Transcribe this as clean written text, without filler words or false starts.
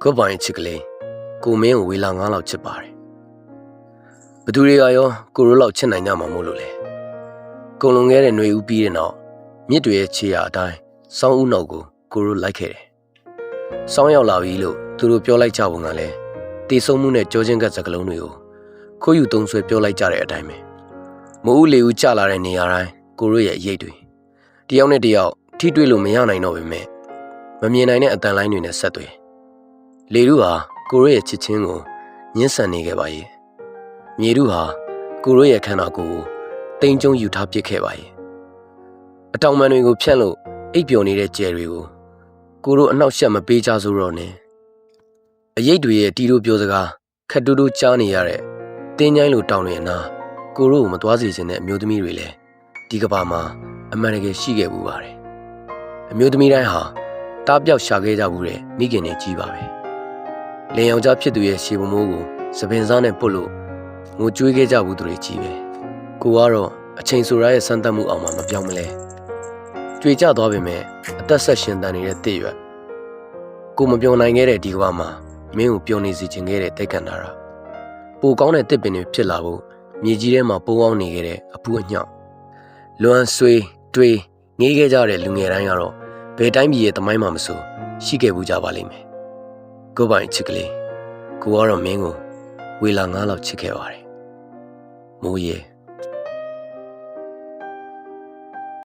ကိုပိုင်ချစ်ကလေးကိုမင်းကိုဝေလာ9လောက်ချစ်ပါတယ်ဘသူတွေကရောကိုရိုးလောက်ချစ်နိုင်ကြမှာမို့လို့လေကုံလုံခဲ့တဲ့ຫນွေဦးပြီးတဲ့နောက်မြစ်တွေရဲ့ခြေရာအတိုင်းစောင်းဦးနောက်ကိုကိုရိုးလိုက်ခဲ့တယ်စောင်းရောက်လာပြီလို့သူတို့ပြောလိုက်ကြပုံကလည်းတေဆုံးမှုနဲ့ကြောချင်းကပ်စကလုံးတွေကိုခိုးယူသုံးဆွဲပြောလိုက်ကြတဲ့အတိုင်းပဲမိုးဦးလေဦးကျလာတဲ့နေရာတိုင်းကိုရိုးရဲ့အရေးတွေတယောက်နဲ့တယောက်ထိတွေ့လို့မရနိုင်တော့ပေမဲ့မမြင်နိုင်တဲ့အတန်လိုင်းတွေနဲ့ဆက်သွယ်လေတို့ဟာကိုရိုးရဲ့ချစ်ချင်းကိုညှင်းဆန်နေခဲ့ပါရဲ့မြေတို့ဟာကိုရိုးရဲ့ခန္ဓာကိုယ်ကိုတိမ်ကျုံယူထားပစ်ခဲ့ပါရဲ့အတောင်ပံတွေကိုဖြန့်လို့အိပ်ပျော်နေတဲ့ကြယ်တွေကိုကိုရိုးအနှောက်အယှက်မပေးကြဆိုတော့နဲ့အရေးတွေရဲ့တီးတို့ပြောစကားခက်တူးတူးကြားနေရတဲ့တင်းချိုင်းလိုတောင်းနေအနာကိုရိုးကိုမသွားစေချင်တဲ့အမျိုးသမီးတွေလည်းဒီကဘာမှာအမှန်တကယ်ရှိခဲ့ဘူးပါတယ်အမျိုးသမီးတိုင်းဟာတားပြောက်ရှာခဲ့ကြဘူးတဲ့မိခင်တွေကြီးပါပဲလင်ယောက်ျားဖြစ်သူရဲ့ရှေးပမိုးကိုစပင်စားနဲ့ပုတ်လို့ငိုကြွေးခဲ့ကြဘူးသူတွေကြီးပဲကိုကတော့အချိန်ဆိုရရဲ့စမ်းသပ်မှုအောင်မှမပြောင်းမလဲကြွေကြသွားပေမဲ့အသက်ဆက်ရှင်တန်နေတဲ့တစ်ရွက်ကိုမပြောနိုင်ခဲ့တဲ့ဒီကဘာမှာမင်းကိုပျော်နေစေချင်ခဲ့တဲ့တိုက်ကန်တာပိုကောင်းတဲ့တစ်ပင်တွေဖြစ်လာဖို့မြေကြီးထဲမှာပုံအောင်နေခဲ့တဲ့အဖူးအညောက်လွမ်းဆွေးတွေးငေးခဲ့ကြတဲ့လူငယ်တိုင်းကတော့ဘယ်တိုင်းပြည်ရဲ့သမိုင်းမှာမဆိုရှိခဲ့ဘူးကြပါလိမ့်မယ်ကိုပိုင်ချစ်ကလေးကိုကတော့မင်းကိုဝေလာ9လောက်ချစ်ခဲ့ပါတယ်မိုးရေ